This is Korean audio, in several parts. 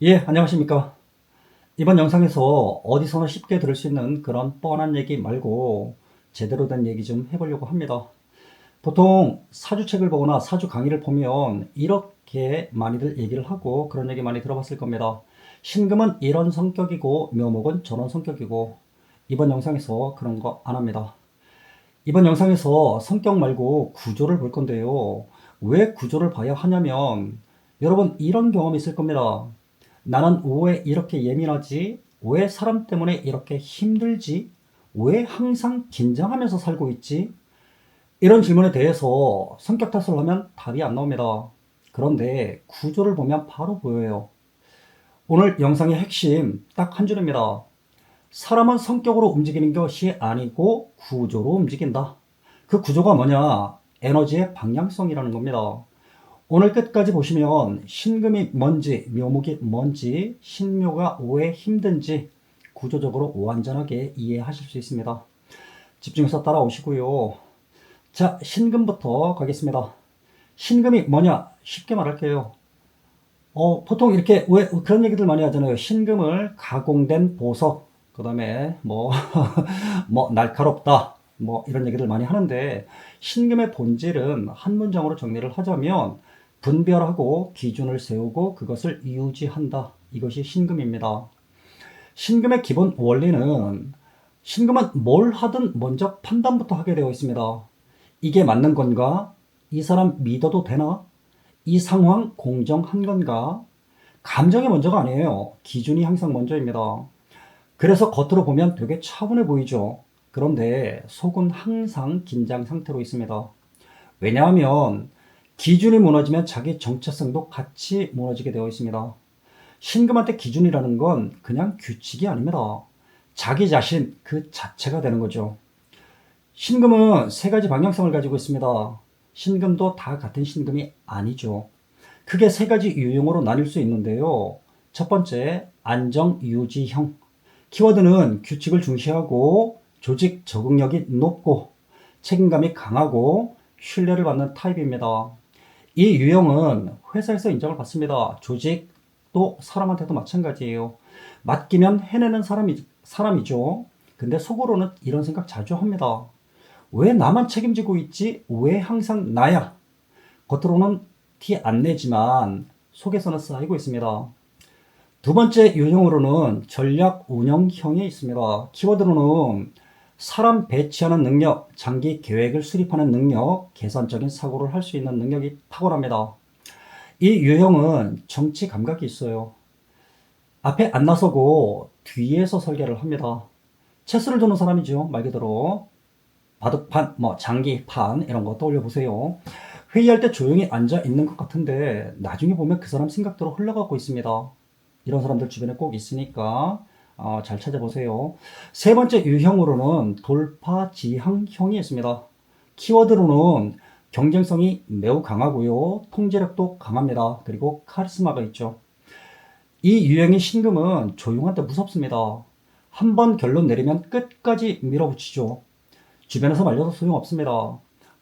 예, 안녕하십니까. 이번 영상에서 어디서나 쉽게 들을 수 있는 그런 뻔한 얘기 말고 제대로 된 얘기 좀 해보려고 합니다. 보통 사주책을 보거나 사주 강의를 보면 이렇게 많이들 얘기를 하고 그런 얘기 많이 들어봤을 겁니다. 신금은 이런 성격이고 묘목은 저런 성격이고. 이번 영상에서 그런 거 안 합니다. 이번 영상에서 성격 말고 구조를 볼 건데요. 왜 구조를 봐야 하냐면 여러분 이런 경험이 있을 겁니다. 나는 왜 이렇게 예민하지? 왜 사람 때문에 이렇게 힘들지? 왜 항상 긴장하면서 살고 있지? 이런 질문에 대해서 성격 탓을 하면 답이 안 나옵니다. 그런데 구조를 보면 바로 보여요. 오늘 영상의 핵심 딱 한 줄입니다. 사람은 성격으로 움직이는 것이 아니고 구조로 움직인다. 그 구조가 뭐냐? 에너지의 방향성이라는 겁니다. 오늘 끝까지 보시면 신금이 뭔지, 묘목이 뭔지, 신묘가 왜 힘든지 구조적으로 완전하게 이해하실 수 있습니다. 집중해서 따라오시고요. 자, 신금부터 가겠습니다. 신금이 뭐냐? 쉽게 말할게요. 보통 이렇게 왜 그런 얘기들 많이 하잖아요. 신금을 가공된 보석, 그 다음에 뭐 날카롭다, 뭐 이런 얘기들 많이 하는데 신금의 본질은 한 문장으로 정리를 하자면 분별하고 기준을 세우고 그것을 유지한다. 이것이 신금입니다. 신금의 기본 원리는 신금은 뭘 하든 먼저 판단부터 하게 되어 있습니다. 이게 맞는 건가? 이 사람 믿어도 되나? 이 상황 공정한 건가? 감정이 먼저가 아니에요. 기준이 항상 먼저입니다. 그래서 겉으로 보면 되게 차분해 보이죠. 그런데 속은 항상 긴장 상태로 있습니다. 왜냐하면 기준이 무너지면 자기 정체성도 같이 무너지게 되어 있습니다. 신금한테 기준이라는 건 그냥 규칙이 아닙니다. 자기 자신 그 자체가 되는 거죠. 신금은 세 가지 방향성을 가지고 있습니다. 신금도 다 같은 신금이 아니죠. 크게 세 가지 유형으로 나뉠 수 있는데요. 첫 번째, 안정 유지형. 키워드는 규칙을 중시하고 조직 적응력이 높고 책임감이 강하고 신뢰를 받는 타입입니다. 이 유형은 회사에서 인정을 받습니다. 조직도 사람한테도 마찬가지예요. 맡기면 해내는 사람이죠. 근데 속으로는 이런 생각 자주 합니다. 왜 나만 책임지고 있지? 왜 항상 나야? 겉으로는 티 안 내지만 속에서는 쌓이고 있습니다. 두 번째 유형으로는 전략 운영형이 있습니다. 키워드로는 사람 배치하는 능력, 장기 계획을 수립하는 능력, 계산적인 사고를 할 수 있는 능력이 탁월합니다. 이 유형은 정치 감각이 있어요. 앞에 안 나서고 뒤에서 설계를 합니다. 체스를 두는 사람이죠. 말 그대로 바둑판, 뭐 장기판 이런 거 떠올려 보세요. 회의할 때 조용히 앉아 있는 것 같은데 나중에 보면 그 사람 생각대로 흘러가고 있습니다. 이런 사람들 주변에 꼭 있으니까 잘 찾아보세요. 세 번째 유형으로는 돌파지향형이 있습니다. 키워드로는 경쟁성이 매우 강하고요. 통제력도 강합니다. 그리고 카리스마가 있죠. 이 유형의 신금은 조용한데 무섭습니다. 한번 결론 내리면 끝까지 밀어붙이죠. 주변에서 말려도 소용없습니다.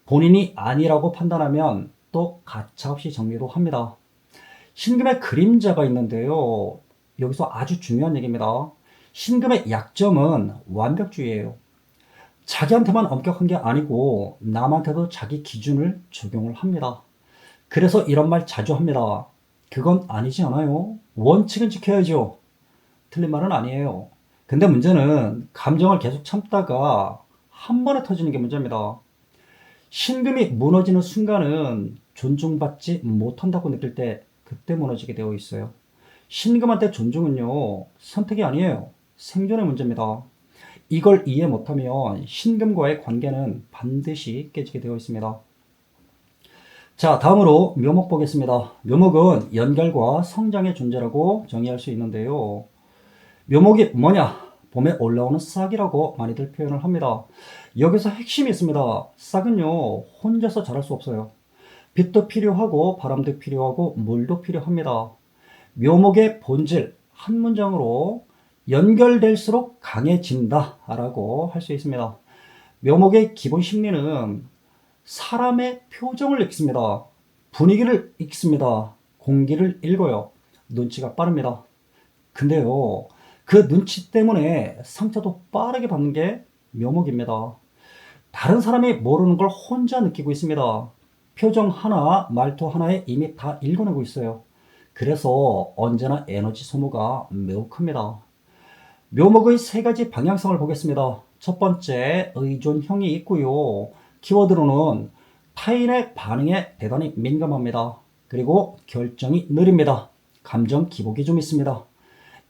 본인이 아니라고 판단하면 또 가차없이 정리도 합니다. 신금의 그림자가 있는데요. 여기서 아주 중요한 얘기입니다. 신금의 약점은 완벽주의예요. 자기한테만 엄격한 게 아니고 남한테도 자기 기준을 적용을 합니다. 그래서 이런 말 자주 합니다. 그건 아니지 않아요? 원칙은 지켜야죠. 틀린 말은 아니에요. 근데 문제는 감정을 계속 참다가 한 번에 터지는 게 문제입니다. 신금이 무너지는 순간은 존중받지 못한다고 느낄 때 그때 무너지게 되어 있어요. 신금한테 존중은요, 선택이 아니에요. 생존의 문제입니다. 이걸 이해 못하면 신금과의 관계는 반드시 깨지게 되어 있습니다. 자, 다음으로 묘목 보겠습니다. 묘목은 연결과 성장의 존재라고 정의할 수 있는데요. 묘목이 뭐냐? 봄에 올라오는 싹이라고 많이들 표현을 합니다. 여기서 핵심이 있습니다. 싹은요, 혼자서 자랄 수 없어요. 빛도 필요하고 바람도 필요하고 물도 필요합니다. 묘목의 본질 한 문장으로 연결될수록 강해진다 라고 할 수 있습니다. 묘목의 기본 심리는 사람의 표정을 읽습니다. 분위기를 읽습니다. 공기를 읽어요. 눈치가 빠릅니다. 근데요, 그 눈치 때문에 상처도 빠르게 받는 게 묘목입니다. 다른 사람이 모르는 걸 혼자 느끼고 있습니다. 표정 하나, 말투 하나에 이미 다 읽어내고 있어요. 그래서 언제나 에너지 소모가 매우 큽니다. 묘목의 세 가지 방향성을 보겠습니다. 첫 번째, 의존형이 있고요. 키워드로는 타인의 반응에 대단히 민감합니다. 그리고 결정이 느립니다. 감정 기복이 좀 있습니다.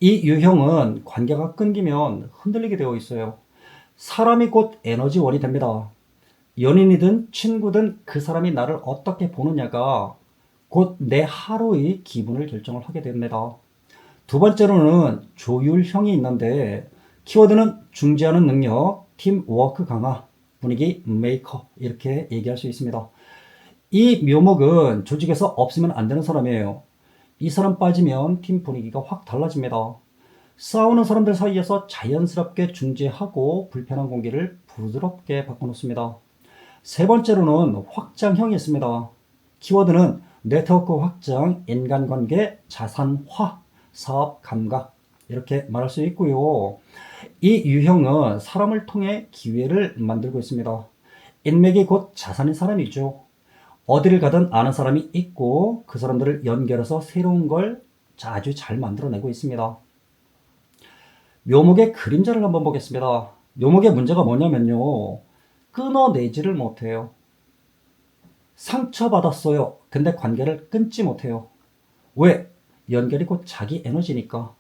이 유형은 관계가 끊기면 흔들리게 되어 있어요. 사람이 곧 에너지원이 됩니다. 연인이든 친구든 그 사람이 나를 어떻게 보느냐가 곧 내 하루의 기분을 결정을 하게 됩니다. 두 번째로는 조율형이 있는데 키워드는 중재하는 능력, 팀워크 강화, 분위기 메이커 이렇게 얘기할 수 있습니다. 이 묘목은 조직에서 없으면 안 되는 사람이에요. 이 사람 빠지면 팀 분위기가 확 달라집니다. 싸우는 사람들 사이에서 자연스럽게 중재하고 불편한 공기를 부드럽게 바꿔놓습니다. 세 번째로는 확장형이 있습니다. 키워드는 네트워크 확장, 인간관계, 자산화, 사업 감각 이렇게 말할 수 있고요. 이 유형은 사람을 통해 기회를 만들고 있습니다. 인맥이 곧 자산인 사람이죠. 어디를 가든 아는 사람이 있고 그 사람들을 연결해서 새로운 걸 아주 잘 만들어내고 있습니다. 묘목의 그림자를 한번 보겠습니다. 묘목의 문제가 뭐냐면요. 끊어내지를 못해요. 상처받았어요. 근데 관계를 끊지 못해요. 왜? 연결이 곧 자기 에너지니까.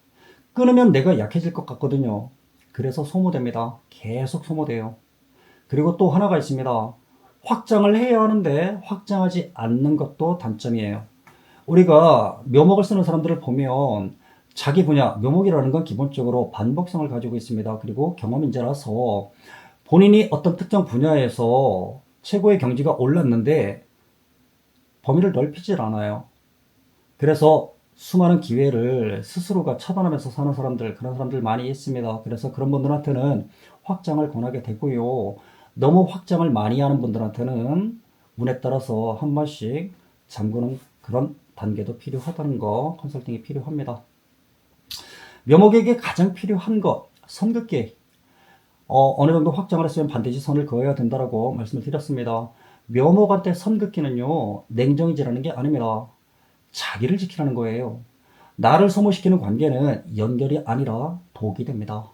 끊으면 내가 약해질 것 같거든요. 그래서 소모됩니다. 계속 소모돼요. 그리고 또 하나가 있습니다. 확장을 해야 하는데 확장하지 않는 것도 단점이에요. 우리가 묘목을 쓰는 사람들을 보면 자기 분야, 묘목이라는 건 기본적으로 반복성을 가지고 있습니다. 그리고 경험인자라서 본인이 어떤 특정 분야에서 최고의 경지가 올랐는데 범위를 넓히질 않아요. 그래서 수많은 기회를 스스로가 차단하면서 사는 사람들, 그런 사람들 많이 있습니다. 그래서 그런 분들한테는 확장을 권하게 되고요. 너무 확장을 많이 하는 분들한테는 운에 따라서 한 번씩 잠그는 그런 단계도 필요하다는 거, 컨설팅이 필요합니다. 묘목에게 가장 필요한 것, 선긋기. 어느 정도 확장을 했으면 반드시 선을 그어야 된다라고 말씀을 드렸습니다. 묘목한테 선긋기는요, 냉정이지라는 게 아닙니다. 자기를 지키라는 거예요. 나를 소모시키는 관계는 연결이 아니라 독이 됩니다.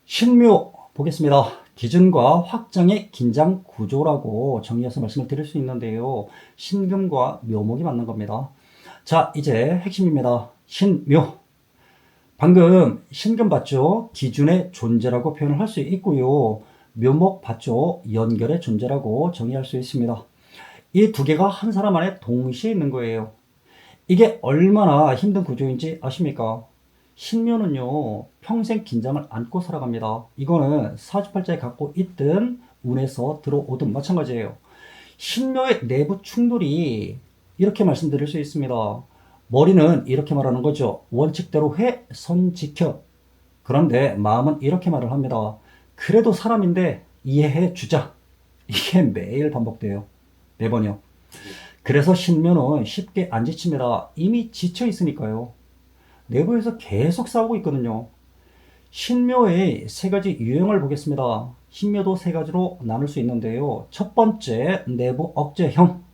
신묘 보겠습니다. 기준과 확장의 긴장 구조라고 정의해서 말씀을 드릴 수 있는데요. 신금과 묘목이 맞는 겁니다. 자, 이제 핵심입니다. 신묘. 방금 신금 봤죠? 기준의 존재라고 표현을 할 수 있고요. 묘목 봤죠? 연결의 존재라고 정의할 수 있습니다. 이 두 개가 한 사람 안에 동시에 있는 거예요. 이게 얼마나 힘든 구조인지 아십니까? 신묘는요, 평생 긴장을 안고 살아갑니다. 이거는 사주팔자에 갖고 있든 운에서 들어오든 마찬가지예요. 신묘의 내부 충돌이 이렇게 말씀드릴 수 있습니다. 머리는 이렇게 말하는 거죠. 원칙대로 해, 선 지켜. 그런데 마음은 이렇게 말을 합니다. 그래도 사람인데 이해해 주자. 이게 매일 반복돼요. 매번요. 그래서 신묘는 쉽게 안 지칩니다. 이미 지쳐 있으니까요. 내부에서 계속 싸우고 있거든요. 신묘의 세 가지 유형을 보겠습니다. 신묘도 세 가지로 나눌 수 있는데요. 첫 번째, 내부 억제형.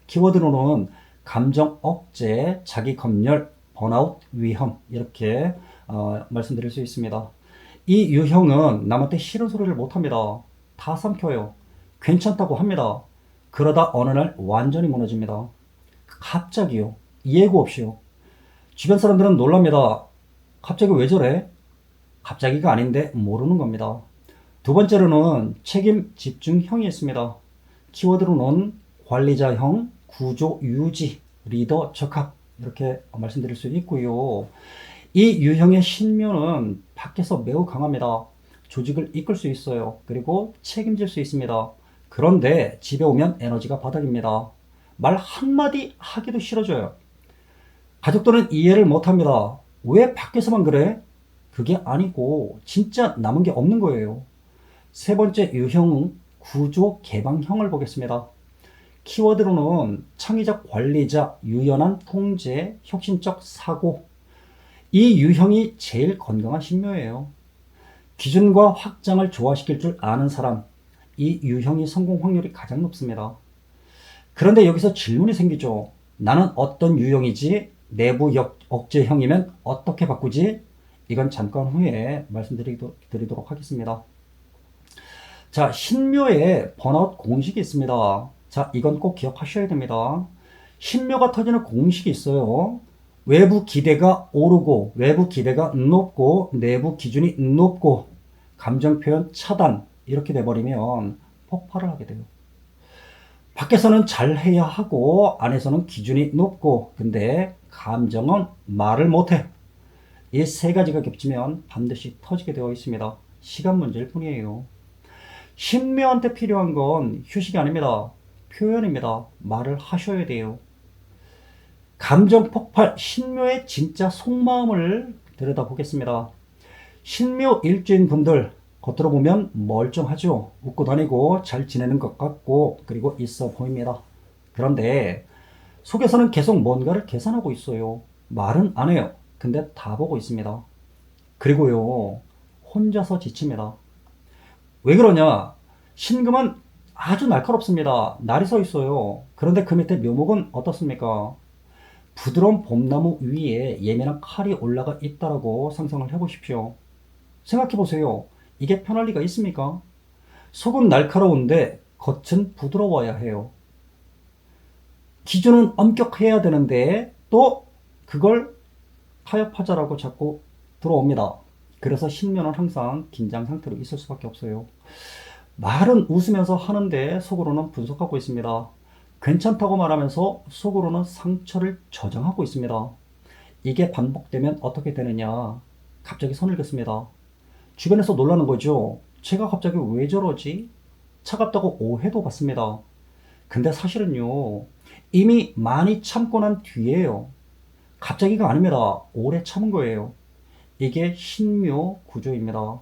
키워드로는 감정 억제, 자기 검열, 번아웃, 위험 이렇게 말씀드릴 수 있습니다. 이 유형은 남한테 싫은 소리를 못합니다. 다 삼켜요. 괜찮다고 합니다. 그러다 어느 날 완전히 무너집니다. 갑자기요. 예고 없이요. 주변 사람들은 놀랍니다. 갑자기 왜 저래? 갑자기가 아닌데 모르는 겁니다. 두 번째로는 책임 집중형이 있습니다. 키워드로는 관리자형, 구조 유지, 리더 적합 이렇게 말씀드릴 수 있고요. 이 유형의 신묘는 밖에서 매우 강합니다. 조직을 이끌 수 있어요. 그리고 책임질 수 있습니다. 그런데 집에 오면 에너지가 바닥입니다. 말 한마디 하기도 싫어져요. 가족들은 이해를 못합니다. 왜 밖에서만 그래? 그게 아니고 진짜 남은 게 없는 거예요. 세 번째 유형은 구조 개방형을 보겠습니다. 키워드로는 창의적 관리자, 유연한 통제, 혁신적 사고. 이 유형이 제일 건강한 신묘예요. 기준과 확장을 조화시킬 줄 아는 사람, 이 유형이 성공 확률이 가장 높습니다. 그런데 여기서 질문이 생기죠. 나는 어떤 유형이지? 내부 억제형이면 어떻게 바꾸지? 이건 잠깐 후에 말씀드리도록 하겠습니다. 자, 신묘에 번아웃 공식이 있습니다. 자, 이건 꼭 기억하셔야 됩니다. 신묘가 터지는 공식이 있어요. 외부 기대가 오르고, 외부 기대가 높고, 내부 기준이 높고, 감정 표현 차단, 이렇게 돼버리면 폭발을 하게 돼요. 밖에서는 잘해야 하고, 안에서는 기준이 높고, 근데 감정은 말을 못해. 이 세 가지가 겹치면 반드시 터지게 되어 있습니다. 시간 문제일 뿐이에요. 신묘한테 필요한 건 휴식이 아닙니다. 표현입니다. 말을 하셔야 돼요. 감정 폭발, 신묘의 진짜 속마음을 들여다보겠습니다. 신묘 일주인 분들, 겉으로 보면 멀쩡하죠. 웃고 다니고 잘 지내는 것 같고, 그리고 있어 보입니다. 그런데 속에서는 계속 뭔가를 계산하고 있어요. 말은 안 해요. 근데 다 보고 있습니다. 그리고요, 혼자서 지칩니다. 왜 그러냐? 신금은 아주 날카롭습니다. 날이 서 있어요. 그런데 그 밑에 묘목은 어떻습니까? 부드러운 봄나무 위에 예민한 칼이 올라가 있다라고 상상을 해보십시오. 생각해 보세요. 이게 편할 리가 있습니까? 속은 날카로운데 겉은 부드러워야 해요. 기준은 엄격해야 되는데 또 그걸 타협하자라고 자꾸 들어옵니다. 그래서 신묘는 항상 긴장 상태로 있을 수밖에 없어요. 말은 웃으면서 하는데 속으로는 분석하고 있습니다. 괜찮다고 말하면서 속으로는 상처를 저장하고 있습니다. 이게 반복되면 어떻게 되느냐? 갑자기 선을 긋습니다. 주변에서 놀라는 거죠. 제가 갑자기 왜 저러지? 차갑다고 오해도 받습니다. 근데 사실은요, 이미 많이 참고 난 뒤에요. 갑자기가 아닙니다. 오래 참은 거예요. 이게 신묘 구조입니다.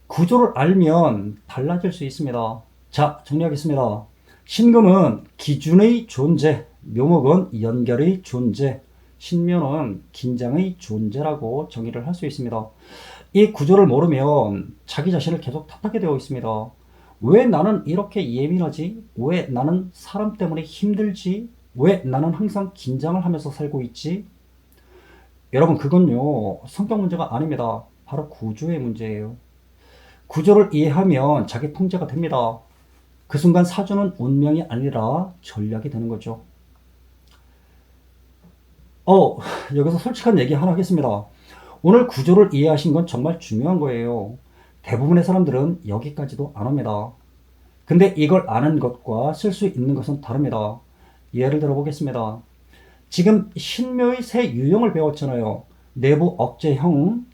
구조를 알면 달라질 수 있습니다. 자, 정리하겠습니다. 신금은 기준의 존재, 묘목은 연결의 존재, 신묘는 긴장의 존재라고 정의를 할 수 있습니다. 이 구조를 모르면 자기 자신을 계속 탓하게 되어 있습니다. 왜 나는 이렇게 예민하지? 왜 나는 사람 때문에 힘들지? 왜 나는 항상 긴장을 하면서 살고 있지? 여러분, 그건요, 성격 문제가 아닙니다. 바로 구조의 문제예요. 구조를 이해하면 자기 통제가 됩니다. 그 순간 사주는 운명이 아니라 전략이 되는 거죠. 여기서 솔직한 얘기 하나 하겠습니다. 오늘 구조를 이해하신 건 정말 중요한 거예요. 대부분의 사람들은 여기까지도 안 합니다. 근데 이걸 아는 것과 쓸 수 있는 것은 다릅니다. 예를 들어 보겠습니다. 지금 신묘의 세 유형을 배웠잖아요. 내부 억제형,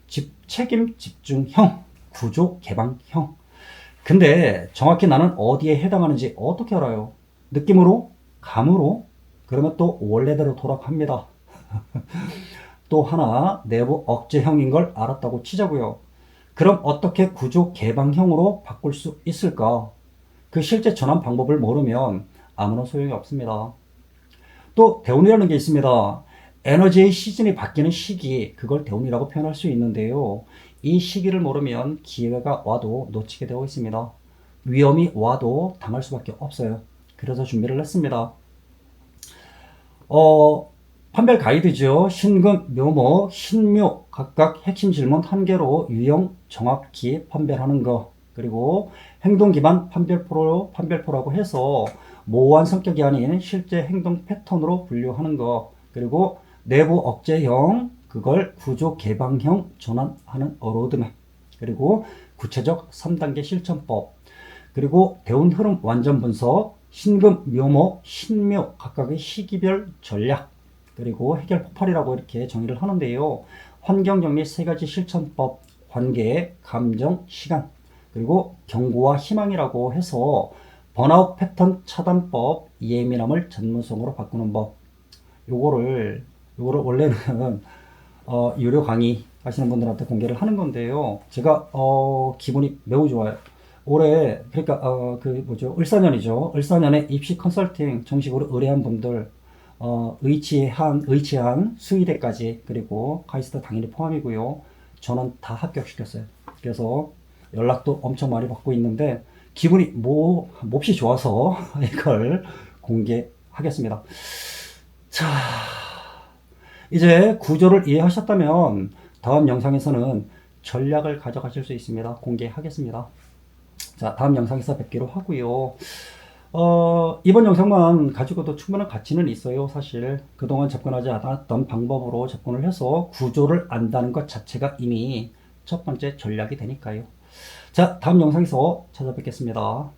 책임 집중형, 구조 개방형. 근데 정확히 나는 어디에 해당하는지 어떻게 알아요? 느낌으로? 감으로? 그러면 또 원래대로 돌아갑니다. 또 하나 내부 억제형인 걸 알았다고 치자고요. 그럼 어떻게 구조 개방형으로 바꿀 수 있을까? 그 실제 전환 방법을 모르면 아무런 소용이 없습니다. 또 대운이라는 게 있습니다. 에너지의 시즌이 바뀌는 시기, 그걸 대운이라고 표현할 수 있는데요. 이 시기를 모르면 기회가 와도 놓치게 되어 있습니다. 위험이 와도 당할 수밖에 없어요. 그래서 준비를 했습니다. 판별 가이드죠. 신금, 묘목, 신묘 각각 핵심 질문 1개로 유형 정확히 판별하는 거. 그리고 행동 기반 판별표라고 해서 모호한 성격이 아닌 실제 행동 패턴으로 분류하는 거. 그리고 내부 억제형, 그걸 구조 개방형 전환하는 로드맵. 그리고 구체적 3단계 실천법. 그리고 대운 흐름 완전 분석, 신금, 묘목, 신묘 각각의 시기별 전략. 그리고 해결 폭발이라고 이렇게 정의를 하는데요. 환경 정리 3가지 실천법, 관계, 감정, 시간. 그리고 경고와 희망이라고 해서 번아웃 패턴 차단법, 예민함을 전문성으로 바꾸는 법. 요거를 원래는 유료 강의 하시는 분들한테 공개를 하는 건데요. 제가 기분이 매우 좋아요. 올해 그러니까 을사년이죠. 을사년에 입시 컨설팅 정식으로 의뢰한 분들 의치한 수의대까지, 그리고 카이스트 당연히 포함이고요. 저는 다 합격시켰어요. 그래서 연락도 엄청 많이 받고 있는데 기분이 몹시 좋아서 이걸 공개하겠습니다. 자, 이제 구조를 이해하셨다면 다음 영상에서는 전략을 가져가실 수 있습니다. 공개하겠습니다. 자, 다음 영상에서 뵙기로 하고요. 이번 영상만 가지고도 충분한 가치는 있어요. 사실 그동안 접근하지 않았던 방법으로 접근을 해서 구조를 안다는 것 자체가 이미 첫 번째 전략이 되니까요. 자, 다음 영상에서 찾아뵙겠습니다.